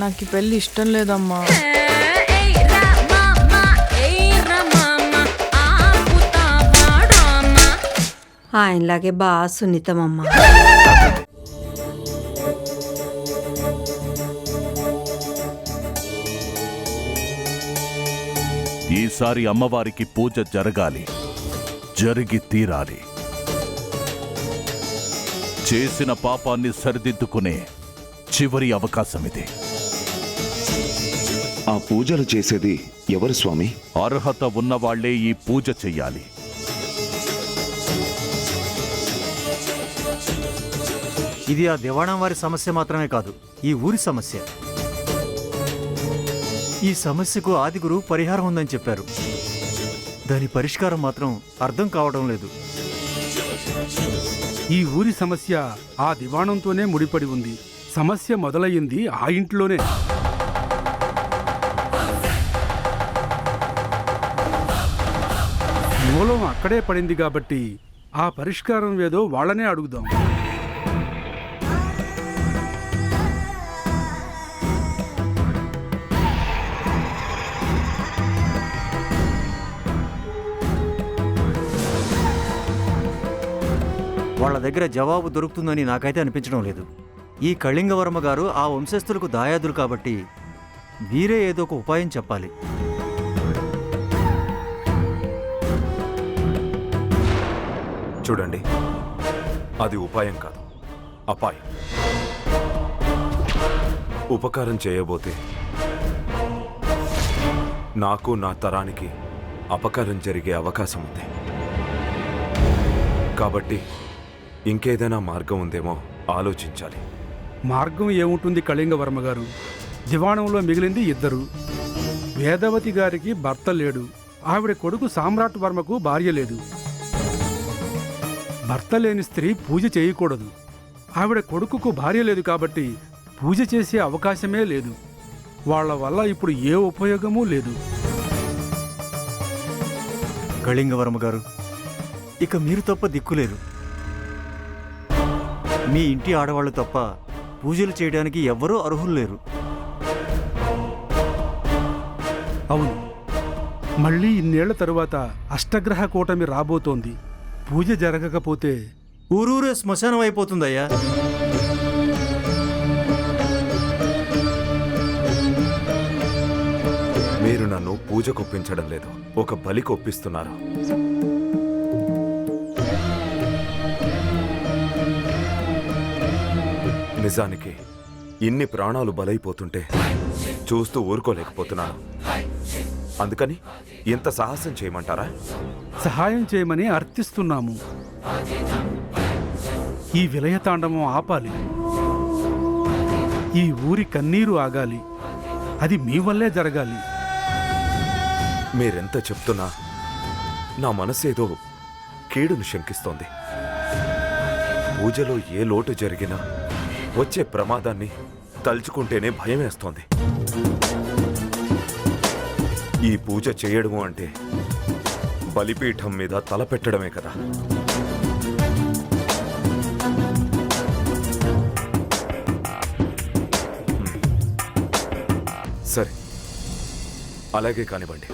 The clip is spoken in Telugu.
నాకు ఈ పెళ్ళి ఇష్టం లేదమ్మా. ఆయనలాగే బాగా సున్నితమమ్మా. ఈసారి అమ్మవారికి పూజ జరగాలి, జరిగి తీరాలి. చేసిన పాపాన్ని సరిదిద్దుకునే చివరి అవకాశం ఇది. ఆ పూజలు చేసేది ఎవరు స్వామి? అర్హత ఉన్నవాళ్లే ఈ పూజ చెయ్యాలి. ఇది ఆ దివాణం వారి సమస్య మాత్రమే కాదు, ఈ ఊరి సమస్య. ఈ సమస్యకు ఆదిగురు పరిహారం ఉందని చెప్పారు. దాని పరిష్కారం మాత్రం అర్థం కావడం లేదు. ఈ ఊరి సమస్య ఆ దివాణంతోనే ముడిపడి ఉంది. సమస్య మొదలయ్యింది ఆ ఇంట్లోనే. మూలం అక్కడే పడింది కాబట్టి ఆ పరిష్కారం ఏదో వాళ్ళనే అడుగుదాం. వాళ్ళ దగ్గర జవాబు దొరుకుతుందని నాకైతే అనిపించడం లేదు. ఈ కళింగవర్మ గారు ఆ వంశస్థులకు దాయాదులు కాబట్టి వీరే ఏదో ఒక ఉపాయం చెప్పాలి. చూడండి, అది ఉపాయం కాదు, అపాయం. ఉపకారం చేయబోతే నాకు నా తరానికి అపకారం జరిగే అవకాశం ఉంది. కాబట్టి ఇంకేదైనా మార్గం ఉందేమో ఆలోచించాలి. మార్గం ఏముంటుంది కళింగవర్మ గారు? దివాణంలో మిగిలింది ఇద్దరు. వేదవతి గారికి భర్త లేడు, ఆవిడ కొడుకు సామ్రాట్ వర్మకు భార్య లేదు. భర్త లేని స్త్రీ పూజ చేయకూడదు. ఆవిడ కొడుకుకు భార్య లేదు కాబట్టి పూజ చేసే అవకాశమే లేదు. వాళ్ళ వల్ల ఇప్పుడు ఏ ఉపయోగమూ లేదు. కళింగవర్మ గారు, ఇక మీరు తప్ప దిక్కులేరు. మీ ఇంటి ఆడవాళ్ళు తప్ప పూజలు చేయడానికి ఎవ్వరూ అర్హులు లేరు. అవును, మళ్ళీ ఇన్నేళ్ల తరువాత అష్టగ్రహ కూటమి రాబోతోంది. పూజ జరగకపోతే ఊరూరే శ్మశానం అయిపోతుందయ్యా. మీరు నన్ను పూజకొప్పించడం లేదు, ఒక బలికి ఒప్పిస్తున్నారు. నిజానికి ఇన్ని ప్రాణాలు బలైపోతుంటే చూస్తూ ఊరుకోలేకపోతున్నాను. అందుకని ఇంత సాహసం చేయమంటారా? సహాయం చేయమని అర్థిస్తున్నాము. ఈ విలయతాండవం ఆపాలి. ఈ ఊరి కన్నీరు ఆగాలి. అది మీ వల్లే జరగాలి. మీరెంత చెప్తున్నా నా మనసేదో కీడును శంకిస్తోంది. పూజలో ఏ లోటు జరిగినా వచ్చే ప్రమాదాన్ని తలుచుకుంటేనే భయమేస్తోంది. ఈ పూజ చేయడము అంటే బలిపీఠం మీద తలపెట్టడమే కదా. సరే, అలాగే కానివ్వండి.